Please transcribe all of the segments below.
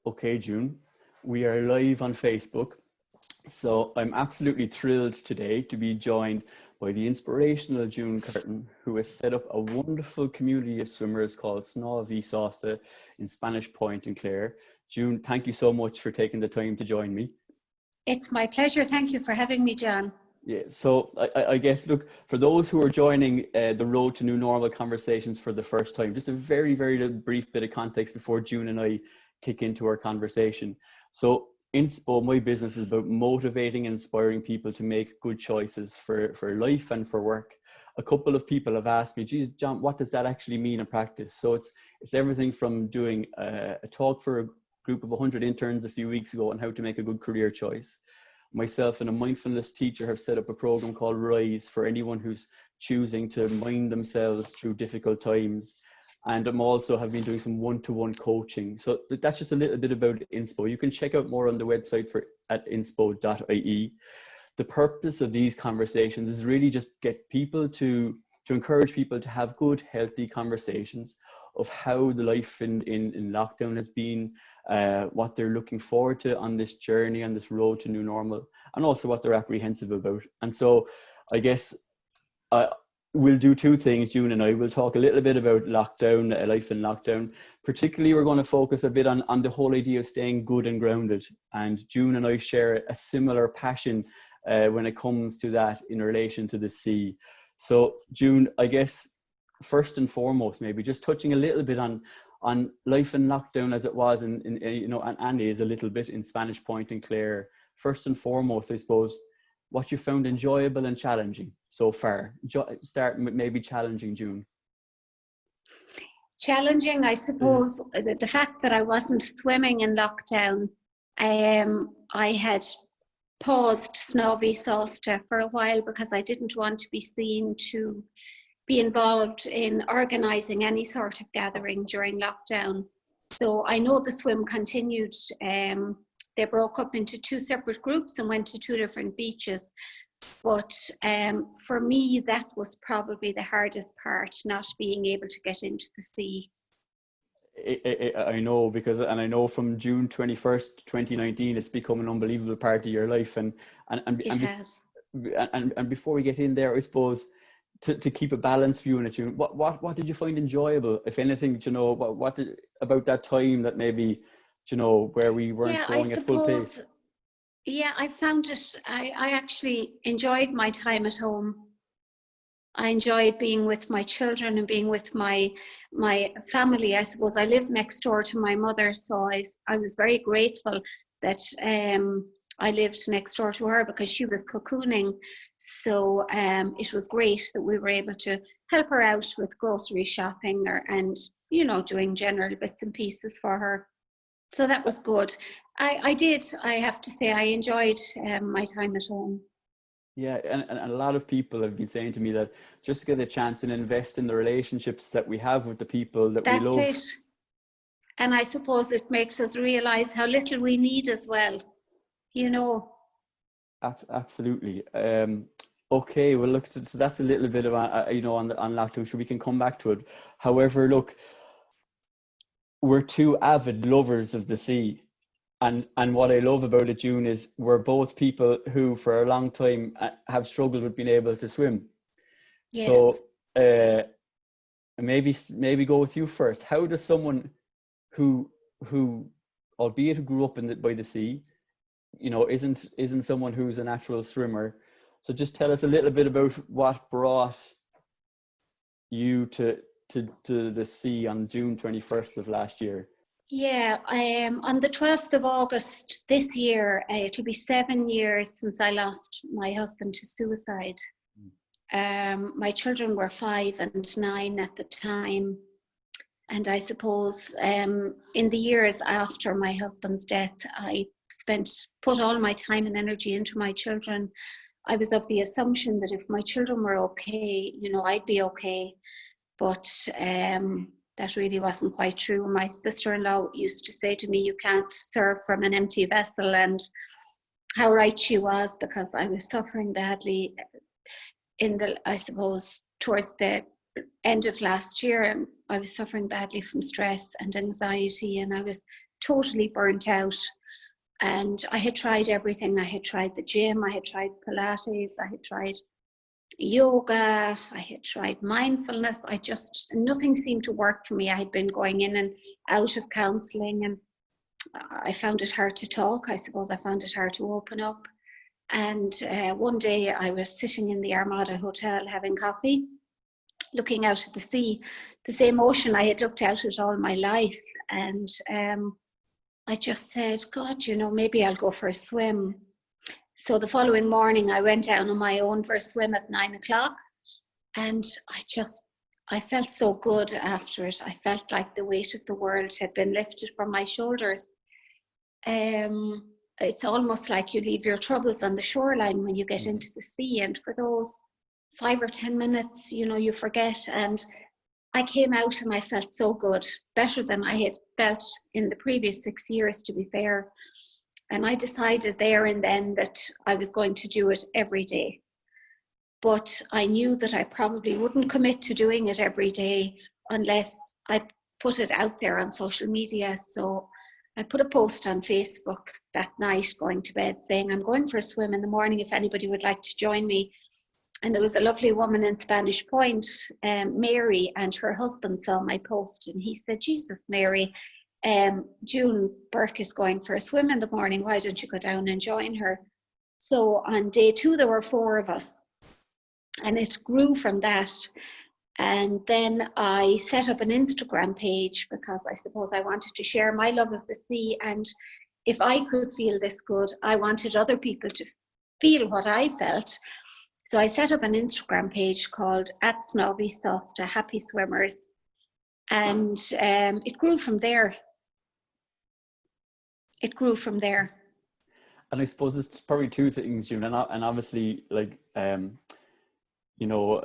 Okay, June, we are live on Facebook. So I'm absolutely thrilled today to be joined by the inspirational June Curtin, who has set up a wonderful community of swimmers called Snamhai Sasta in Spanish Point in Clare. June, thank you so much for taking the time to join me. It's my pleasure. Thank you for having me, John. Yeah, so I guess, look, for those who are joining the Road to New Normal conversations for the first time, just a very, very little brief bit of context before June and I kick into our conversation. So Inspo, my business, is about motivating and inspiring people to make good choices for life and for work. A couple of people have asked me, geez, John, what does that actually mean in practice? So it's everything from doing a talk for a group of 100 interns a few weeks ago on how to make a good career choice. Myself and a mindfulness teacher have set up a program called Rise for anyone who's choosing to mind themselves through difficult times. And I'm also have been doing some one-to-one coaching. So that's just a little bit about Inspo. You can check out more on the website at inspo.ie. The purpose of these conversations is really just get people to encourage people to have good, healthy conversations of how the life in lockdown has been, what they're looking forward to on this journey, on this road to new normal, and also what they're apprehensive about. And so I guess we'll do two things, June and I. We'll talk a little bit about lockdown, life in lockdown. Particularly, we're going to focus a bit on the whole idea of staying good and grounded. And June and I share a similar passion when it comes to that in relation to the sea. So June, I guess, first and foremost, maybe just touching a little bit on life in lockdown as it was in you know, and is a little bit in Spanish Point and Clare. First and foremost, I suppose, what you found enjoyable and challenging so far. Start maybe challenging, June. Challenging, I suppose, the fact that I wasn't swimming in lockdown. I had paused Snamhai Sasta for a while because I didn't want to be seen to be involved in organising any sort of gathering during lockdown. So I know the swim continued. They broke up into two separate groups and went to two different beaches. But for me, that was probably the hardest part, not being able to get into the sea. I know, because, and I know from June 21st, 2019, it's become an unbelievable part of your life. And before we get in there, I suppose, to keep a balanced view on it, June, what did you find enjoyable, if anything? You know, what did, about that time that maybe, you know, where we weren't going at full pace? Yeah, I found it, I actually enjoyed my time at home. I enjoyed being with my children and being with my family. I suppose I live next door to my mother, so I was very grateful that I lived next door to her because she was cocooning. So it was great that we were able to help her out with grocery shopping and, you know, doing general bits and pieces for her. So that was good. I have to say, I enjoyed my time at home. Yeah, and a lot of people have been saying to me that just to get a chance and invest in the relationships that we have with the people that we love. That's it. And I suppose it makes us realise how little we need as well, you know. Absolutely. Okay, well, look, so that's a little bit of, you know, on lockdown, so we can come back to it. However, look, we're two avid lovers of the sea. And what I love about it, June, is we're both people who for a long time have struggled with being able to swim. Yes. So maybe go with you first. How does someone who albeit who grew up by the sea, you know, isn't someone who's a natural swimmer? So just tell us a little bit about what brought you to the sea on June 21st of last year. Yeah, on the 12th of August this year, it'll be 7 years since I lost my husband to suicide. My children were 5 and 9 at the time. And I suppose in the years after my husband's death, I put all my time and energy into my children. I was of the assumption that if my children were okay, you know, I'd be okay. But that really wasn't quite true. My sister-in-law used to say to me, you can't serve from an empty vessel, and how right she was, because I was suffering badly I suppose towards the end of last year, I was suffering badly from stress and anxiety, and I was totally burnt out. And I had tried everything. I had tried the gym, I had tried Pilates, I had tried yoga, I had tried mindfulness. Nothing seemed to work for me. I had been going in and out of counseling, and I found it hard to talk. I suppose I found it hard to open up. And one day I was sitting in the Armada Hotel having coffee, looking out at the sea, the same ocean I had looked out at all my life. And I just said, God, you know, maybe I'll go for a swim. So the following morning I went down on my own for a swim at 9 o'clock. And I felt so good after it. I felt like the weight of the world had been lifted from my shoulders. It's almost like you leave your troubles on the shoreline when you get into the sea. And for those 5 or 10 minutes, you know, you forget. And I came out and I felt so good, better than I had felt in the previous 6 years, to be fair. And I decided there and then that I was going to do it every day. But I knew that I probably wouldn't commit to doing it every day unless I put it out there on social media. So I put a post on Facebook that night going to bed saying, I'm going for a swim in the morning if anybody would like to join me. And there was a lovely woman in Spanish Point, Mary, and her husband saw my post, and he said, Jesus, Mary, June Burke is going for a swim in the morning. Why don't you go down and join her? So on day 2, there were 4 of us, and it grew from that. And then I set up an Instagram page because I suppose I wanted to share my love of the sea. And if I could feel this good, I wanted other people to feel what I felt. So I set up an Instagram page called @Snamhai Sasta, Happy Swimmers. And it grew from there. It grew from there. And I suppose there's probably 2 things, June, and obviously, like, you know,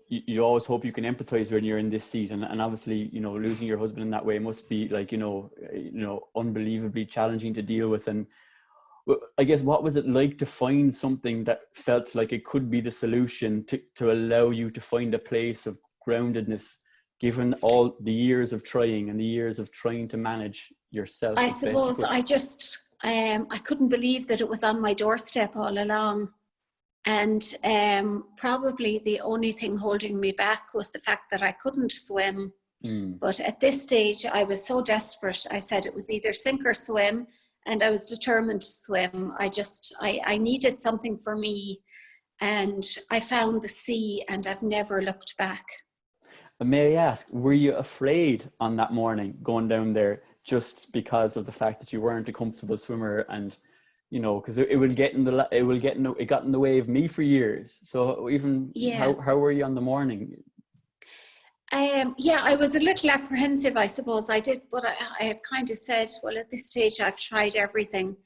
you always hope you can empathize when you're in this seat, and obviously, you know, losing your husband in that way must be, like, you know, unbelievably challenging to deal with. And I guess, what was it like to find something that felt like it could be the solution to allow you to find a place of groundedness, given all the years of trying and the years of trying to manage yourself? I suppose I couldn't believe that it was on my doorstep all along. And probably the only thing holding me back was the fact that I couldn't swim. But at this stage, I was so desperate. I said it was either sink or swim, and I was determined to swim. I needed something for me, and I found the sea, and I've never looked back. May I ask, were you afraid on that morning going down there, just because of the fact that you weren't a comfortable swimmer? And you know, because it got in the way of me for years. So even how were you on the morning? Yeah, I was a little apprehensive, I suppose. I did, but I had kind of said, well, at this stage, I've tried everything.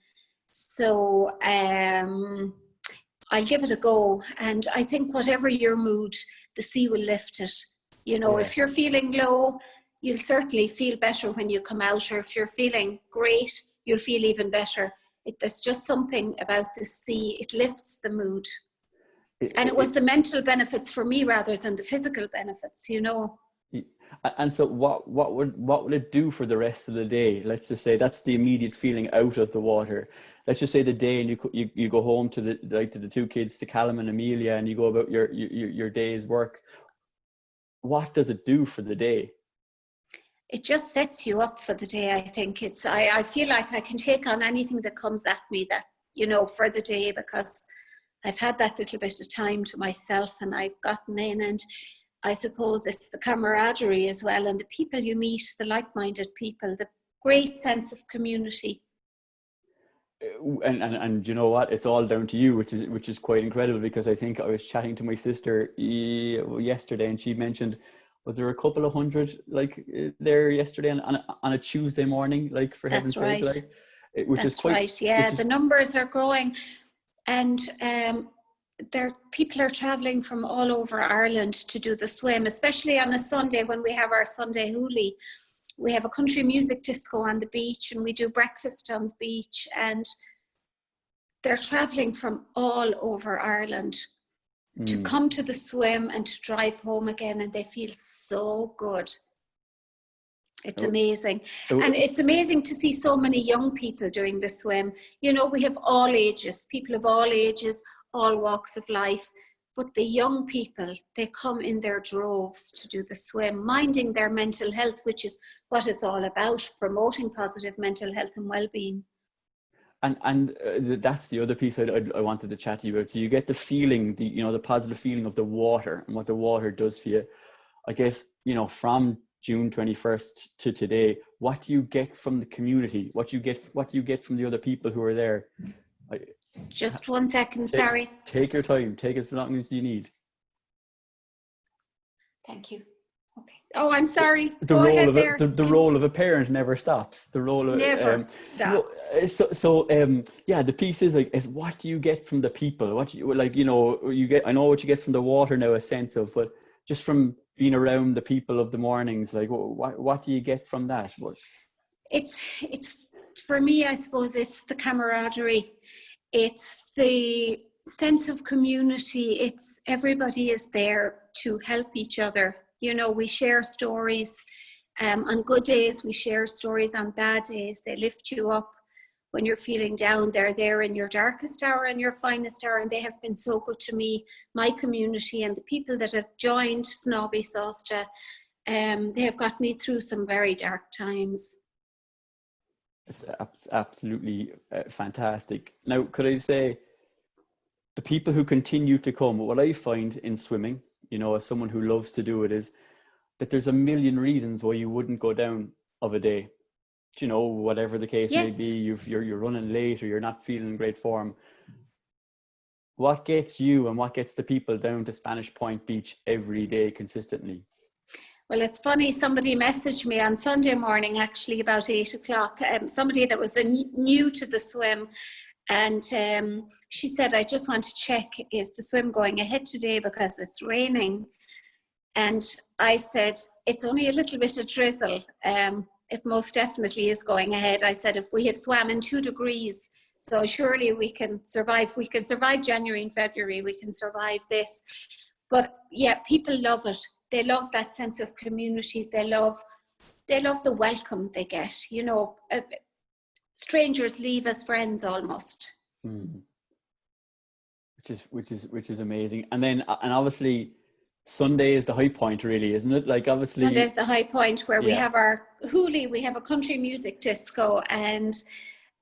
So I'll give it a go. And I think whatever your mood, the sea will lift it. You know, if you're feeling low, you'll certainly feel better when you come out. Or if you're feeling great, you'll feel even better. There's just something about the sea. It lifts the mood. And it was the mental benefits for me rather than the physical benefits, you know. And so what would it do for the rest of the day? Let's just say that's the immediate feeling out of the water. Let's just say the day, and you go home to the 2 kids, to Callum and Amelia, and you go about your day's work. What does it do for the day? It just sets you up for the day. I think I feel like I can take on anything that comes at me, that, you know, for the day, because I've had that little bit of time to myself, and I've gotten in. And I suppose it's the camaraderie as well, and the people you meet, the like-minded people, the great sense of community. And you know what? It's all down to you, which is quite incredible, because I think I was chatting to my sister yesterday, and she mentioned, was there a couple of hundred like there yesterday on a Tuesday morning, like, for heaven's sake, like, which is quite right. Yeah, the numbers are growing, and people are traveling from all over Ireland to do the swim, especially on a Sunday when we have our Sunday hoolie. We have a country music disco on the beach, and we do breakfast on the beach, and they're traveling from all over Ireland. to come to the swim and to drive home again, and they feel so good. It's amazing. And it's amazing to see so many young people doing the swim. You know, we have all ages, people of all ages, all walks of life. But the young people, they come in their droves to do the swim, minding their mental health, which is what it's all about, promoting positive mental health and well-being. And that's the other piece I wanted to chat to you about. So you get the feeling, the positive feeling of the water and what the water does for you. I guess, from June 21st to today, what do you get from the community? What do you get from the other people who are there? Just 1 second, sorry. Take your time. Take as long as you need. Thank you. Okay. Oh, I'm sorry. The role of a parent never stops. The role of never stops. The piece is what do you get from the people? What you get. I know what you get from the water now, a sense of, but just from being around the people of the mornings, like what do you get from that? It's for me, I suppose it's the camaraderie. It's the sense of community. It's everybody is there to help each other. We share stories. On good days, we share stories. On bad days, they lift you up. When you're feeling down, they're there in your darkest hour and your finest hour. And they have been so good to me, my community, and the people that have joined Snamhai Sasta. They have got me through some very dark times. It's absolutely fantastic. Now, could I say, the people who continue to come, what I find in swimming, as someone who loves to do it, is that there's a million reasons why you wouldn't go down of a day. Whatever the case may be, you're running late or you're not feeling in great form. What gets you and what gets the people down to Spanish Point Beach every day consistently? Well, it's funny, somebody messaged me on Sunday morning, actually about 8 o'clock, somebody that was new to the swim. And she said, I just want to check, is the swim going ahead today because it's raining? And I said, it's only a little bit of drizzle. It most definitely is going ahead. I said, if we have swam in 2 degrees, so surely we can survive. We can survive January and February. We can survive this. But yeah, people love it. They love that sense of community. They love the welcome they get. Strangers leave as friends almost. Which is amazing. And obviously Sunday is the high point, really, isn't it? Like, obviously Sunday's the high point where we have our hoolie, we have a country music disco, and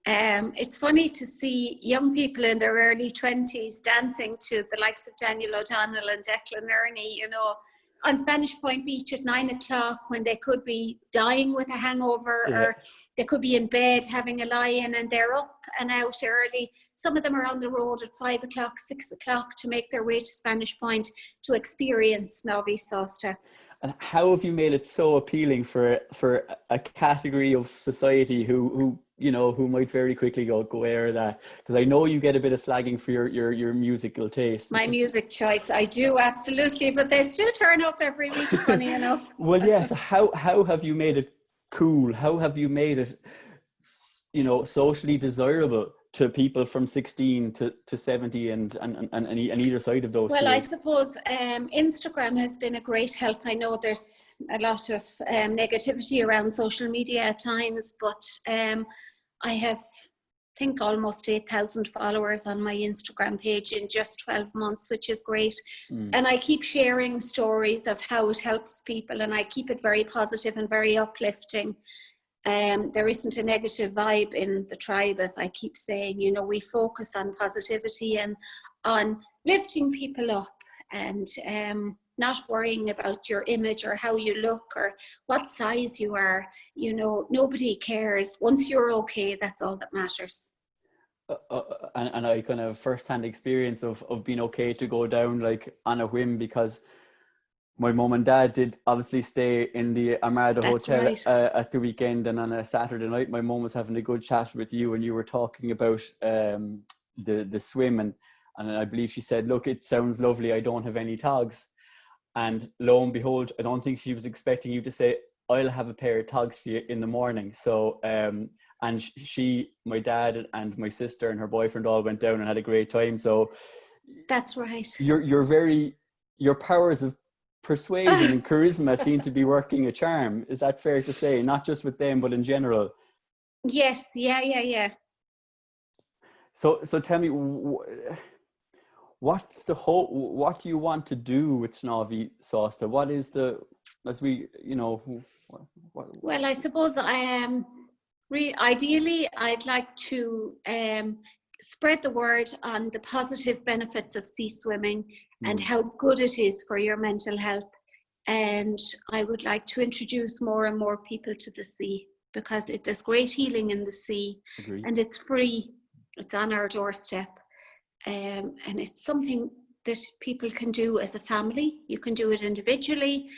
it's funny to see young people in their early 20s dancing to the likes of Daniel O'Donnell and Declan Ernie, on Spanish Point Beach at 9 o'clock, when they could be dying with a hangover, or they could be in bed having a lie-in, and they're up and out early. Some of them are on the road at 5 o'clock, 6 o'clock to make their way to Spanish Point to experience Snamhai Sasta. And how have you made it so appealing for a category of society who might very quickly go air that? Because I know you get a bit of slagging for your musical taste. My music choice, I do, absolutely, but they still turn up every week, funny enough. Well, yes. How have you made it cool? How have you made it, socially desirable to people from 16 to 70 and either side of those? Well, I suppose Instagram has been a great help. I know there's a lot of negativity around social media at times, but I have, I think, almost 8,000 followers on my Instagram page in just 12 months, which is great. And I keep sharing stories of how it helps people, and I keep it very positive and very uplifting. There isn't a negative vibe in the tribe, as I keep saying. We focus on positivity and on lifting people up, and not worrying about your image or how you look or what size you are. Nobody cares. Once you're okay, that's all that matters. And I kind of first-hand experience of being okay to go down like on a whim, because my mum and dad did obviously stay in the Armada Hotel at the weekend, and on a Saturday night my mum was having a good chat with you, and you were talking about the swim, and I believe she said, look, it sounds lovely, I don't have any togs. And lo and behold, I don't think she was expecting you to say, I'll have a pair of togs for you in the morning. So and my dad and my sister and her boyfriend all went down and had a great time. So That's right. Your powers of persuasion and charisma seem to be working a charm. Is that fair to say? Not just with them, but in general. Yes. Yeah. So tell me, what's the hope? What do you want to do with Snamhai Sasta? What is Well, I suppose I am. Ideally, I'd like to spread the word on the positive benefits of sea swimming and how good it is for your mental health. And I would like to introduce more and more people to the sea, because there's great healing in the sea. Agreed. And it's free. It's on our doorstep. And it's something that people can do as a family. You can do it individually.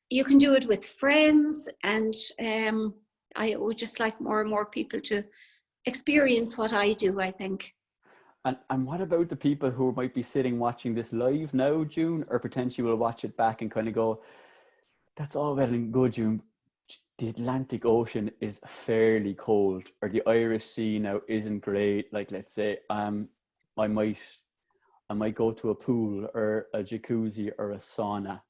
You can do it with friends. And I would just like more and more people to experience what I do, I think. And what about the people who might be sitting watching this live now, June, or potentially will watch it back and kind of go, that's all well and good, June. The Atlantic Ocean is fairly cold, or the Irish Sea now isn't great. Like, let's say, I might go to a pool or a jacuzzi or a sauna.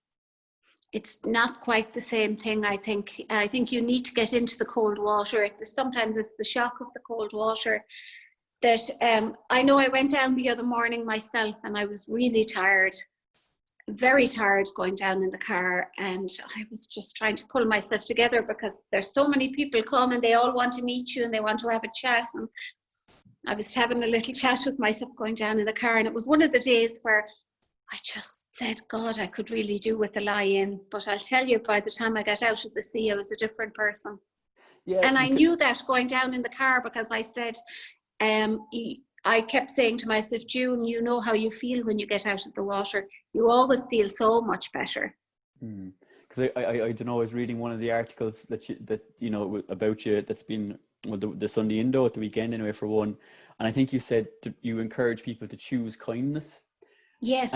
It's not quite the same thing, I think. I think you need to get into the cold water. Sometimes it's the shock of the cold water that I know. I went down the other morning myself and I was really tired, very tired going down in the car, and I was just trying to pull myself together because there's so many people come and they all want to meet you and they want to have a chat. And I was having a little chat with myself going down in the car, and it was one of the days where I just said, God, I could really do with a lie-in. But I'll tell you, by the time I got out of the sea, I was a different person. Yeah, and I knew that going down in the car, because I said, I kept saying to myself, June, you know how you feel when you get out of the water. You always feel so much better. Because I don't know, I was reading one of the articles that you know about you that's been the Sunday Indo at the weekend anyway, for one, and I think you said you encourage people to choose kindness. Yes.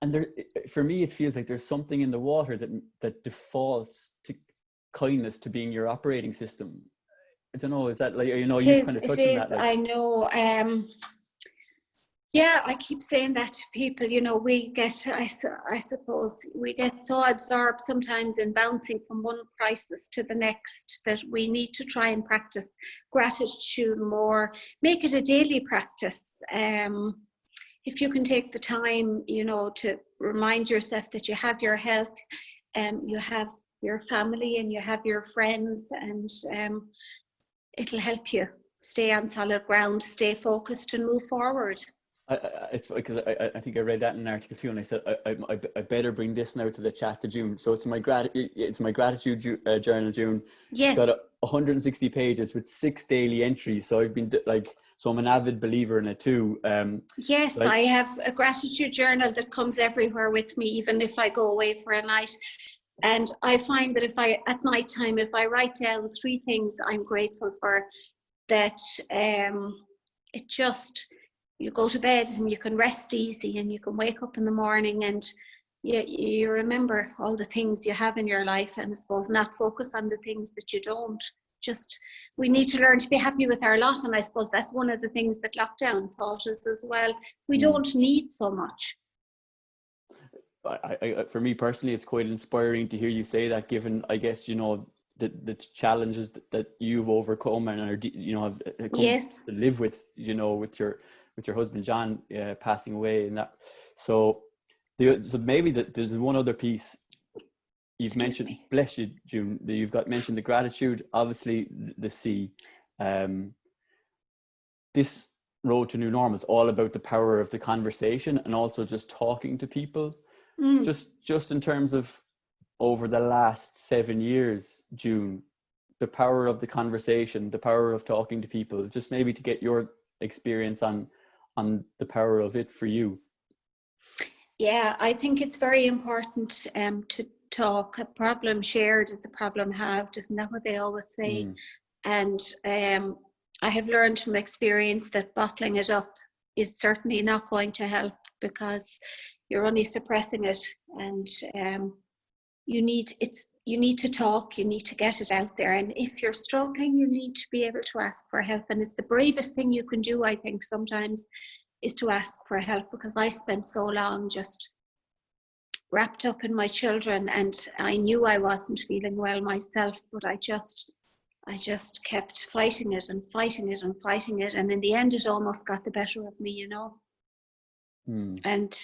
And there, for me, it feels like there's something in the water that defaults to kindness to being your operating system. I don't know, is that, like, you know, you've kind of touched on that. Like, I know. Yeah, I keep saying that to people. You know, we get, I suppose, we get so absorbed sometimes in bouncing from one crisis to the next that we need to try and practice gratitude more, make it a daily practice. If you can take the time, you know, to remind yourself that you have your health, you have your family and you have your friends, and it'll help you stay on solid ground, stay focused and move forward. It's because I think I read that in an article too, and I said I better bring this now to the chat.June. So it's my gratitude journal, June. Yes. It's got 160 pages with 6 daily entries. So I've been so I'm an avid believer in it too. Yes, I have a gratitude journal that comes everywhere with me, even if I go away for a night. And I find that at night time, if I write down 3 things I'm grateful for, that it just, you go to bed and you can rest easy and you can wake up in the morning and you remember all the things you have in your life, and I suppose not focus on the things that you don't. Just, we need to learn to be happy with our lot, and I suppose that's one of the things that lockdown taught us as well. We don't need so much. For me personally, it's quite inspiring to hear you say that, given, I guess, you know, the challenges that you've overcome and are, you know, have come to live with, you know, with your husband John passing away, and that. So maybe there's one other piece you've mentioned. Bless you, June. You've mentioned the gratitude, obviously the sea. This road to new normal is all about the power of the conversation and also just talking to people. Just in terms of over the last 7 years, June, the power of the conversation, the power of talking to people, just maybe to get your experience on the power of it for you. Yeah, I think it's very important to talk. A problem shared is a problem halved, isn't that what they always say? And I have learned from experience that bottling it up is certainly not going to help, because you're only suppressing it, and you need to talk, you need to get it out there. And if you're struggling, you need to be able to ask for help. And it's the bravest thing you can do, I think, sometimes, is to ask for help, because I spent so long just wrapped up in my children, and I knew I wasn't feeling well myself, but I just kept fighting it and fighting it and fighting it, and in the end it almost got the better of me, you know. And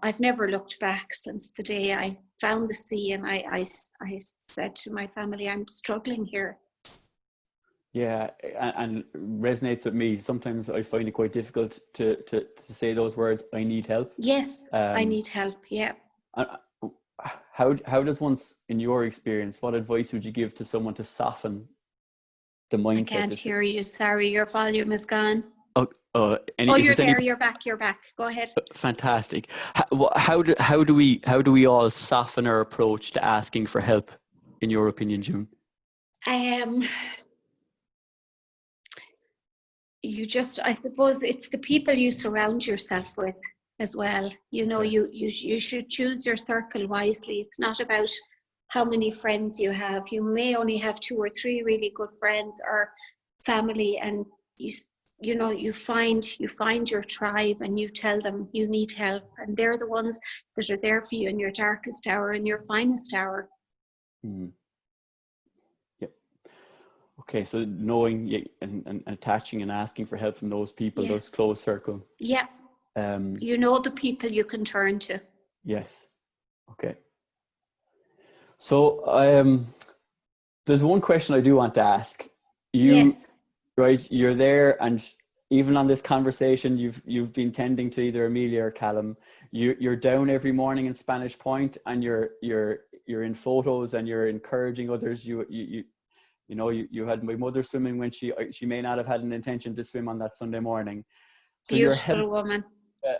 I've never looked back since the day I found the sea, and I said to my family, I'm struggling here. Yeah, and resonates with me. Sometimes I find it quite difficult to say those words, I need help. Yes, I need help, yeah. How does once, in your experience, what advice would you give to someone to soften the mindset? I can't hear you, sorry, your volume is gone. You're there. You're back. Go ahead. Fantastic. How do we all soften our approach to asking for help, in your opinion, June? I suppose it's the people you surround yourself with as well. You know, you should choose your circle wisely. It's not about how many friends you have. You may only have 2 or 3 really good friends or family, and you find your tribe, and you tell them you need help, and they're the ones that are there for you in your darkest hour and your finest hour. Yep. Okay, so knowing and attaching and asking for help from those people, those close circle. Yeah. You know the people you can turn to. Yes. Okay. So there's one question I do want to ask you. Yes. Right, you're there, and even on this conversation, you've been tending to either Amelia or Callum. You're down every morning in Spanish Point, and you're in photos, and you're encouraging others. You had my mother swimming when she may not have had an intention to swim on that Sunday morning. So beautiful woman,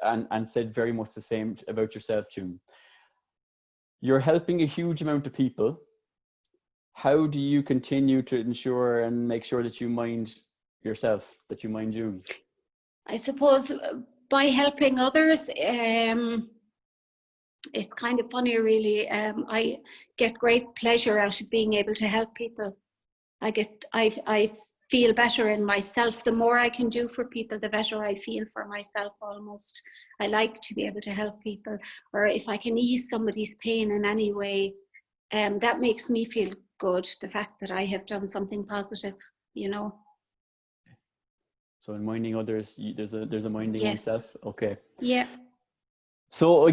and said very much the same about yourself, June. You're helping a huge amount of people. How do you continue to ensure and make sure that you mind yourself, that you mind June? I suppose by helping others. It's kind of funny, really. I get great pleasure out of being able to help people. I feel better in myself. The more I can do for people, the better I feel for myself almost. I like to be able to help people, or if I can ease somebody's pain in any way, that makes me feel good, the fact that I have done something positive, you know. So in minding others, there's a minding oneself. Okay. Yeah. So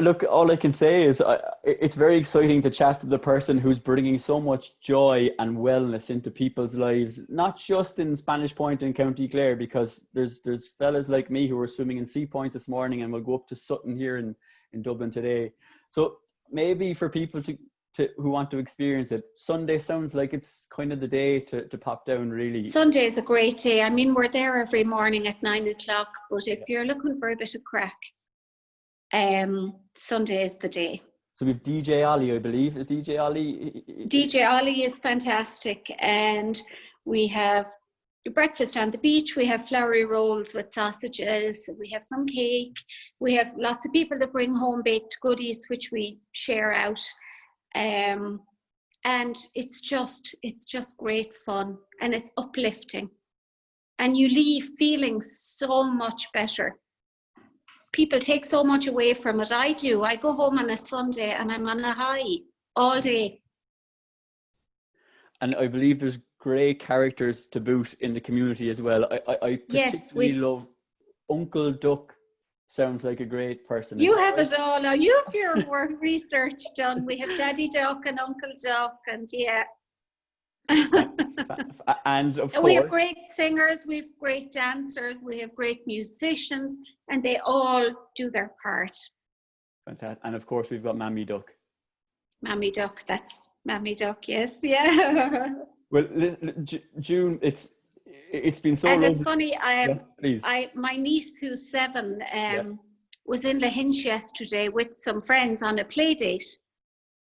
look, all I can say is it's very exciting to chat to the person who's bringing so much joy and wellness into people's lives, not just in Spanish Point in County Clare, because there's fellas like me who are swimming in Sea Point this morning, and we'll go up to Sutton here in Dublin today. So maybe for people who want to experience it, Sunday sounds like it's kind of the day to pop down, really. Sunday is a great day. I mean, we're there every morning at 9 o'clock, but if you're looking for a bit of crack, Sunday is the day. So we've DJ Ollie, I believe. Is DJ Ollie? DJ Ollie is fantastic. And we have breakfast on the beach. We have floury rolls with sausages. We have some cake. We have lots of people that bring home baked goodies, which we share out. And it's just great fun, and it's uplifting. And you leave feeling so much better. People take so much away from it. I do. I go home on a Sunday and I'm on a high all day. And I believe there's great characters to boot in the community as well. I particularly love Uncle Duck. Sounds like a great person. You have it all now. You have your work research done. We have Daddy Duck and Uncle Duck, and and of course, we have great singers, we have great dancers, we have great musicians, and they all do their part. Fantastic. And of course, we've got Mammy Duck. Mammy Duck, that's Mammy Duck, yes, yeah. Well, June, it's been so and lovely. It's funny, please. my niece, who's 7, was in Lahinch yesterday with some friends on a play date.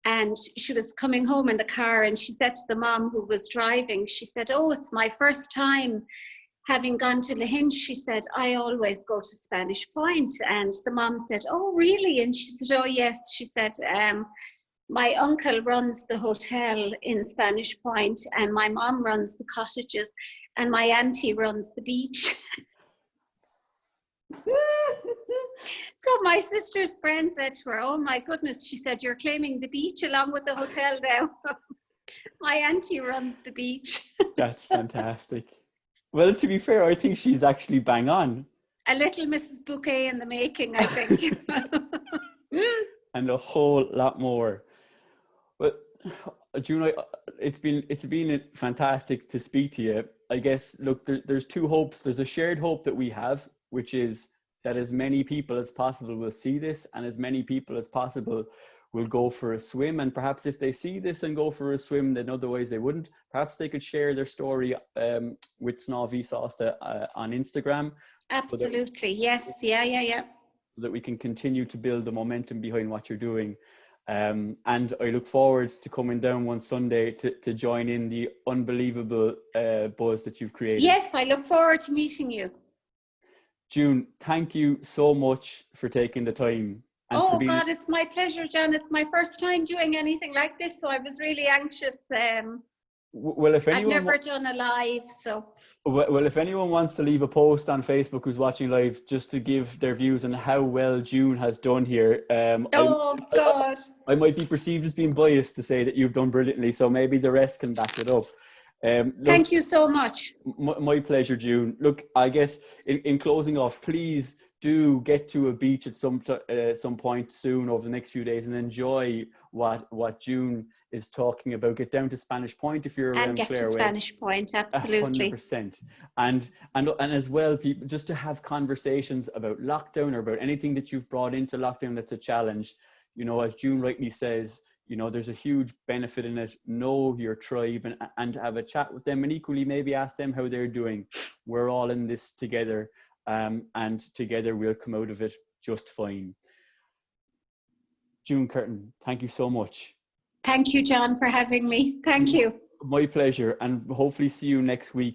And she was coming home in the car, and she said to the mom who was driving, she said, "Oh, it's my first time having gone to Lahinch." She said, "I always go to Spanish Point." And the mom said, "Oh, really?" And she said, "Oh, yes." She said, "My uncle runs the hotel in Spanish Point, and my mom runs the cottages, and my auntie runs the beach." So my sister's friend said to her, "Oh my goodness," she said, "you're claiming the beach along with the hotel now." My auntie runs the beach. That's fantastic. Well, to be fair, I think she's actually bang on. A little Mrs. Bouquet in the making, I think. And a whole lot more. But June, it's been fantastic to speak to you. I guess, look, there's two hopes. There's a shared hope that we have, which is that as many people as possible will see this, and as many people as possible will go for a swim. And perhaps if they see this and go for a swim, then otherwise they wouldn't. Perhaps they could share their story with Snamhai Sasta on Instagram. Absolutely, yes, yeah. So that we can continue to build the momentum behind what you're doing. And I look forward to coming down one Sunday to join in the unbelievable buzz that you've created. Yes, I look forward to meeting you. June, thank you so much for taking the time. And oh God, it's my pleasure, John. It's my first time doing anything like this, so I was really anxious. Well, if anyone, I've never done a live, so. Well, if anyone wants to leave a post on Facebook who's watching live, just to give their views on how well June has done here. Oh God. I might be perceived as being biased to say that you've done brilliantly, so maybe the rest can back it up. Look, thank you so much. My pleasure, June. Look, I guess in closing off, please do get to a beach at some point soon over the next few days and enjoy what June is talking about. Get down to Spanish Point if you're around and get Clare to Spanish Point, absolutely. 100%. And as well, people, just to have conversations about lockdown or about anything that you've brought into lockdown that's a challenge. You know, as June rightly says, you know, there's a huge benefit in it. Know your tribe and have a chat with them, and equally maybe ask them how they're doing. We're all in this together, and together we'll come out of it just fine. June Curtin, thank you so much. Thank you, John, for having me. Thank you. My pleasure, and hopefully see you next week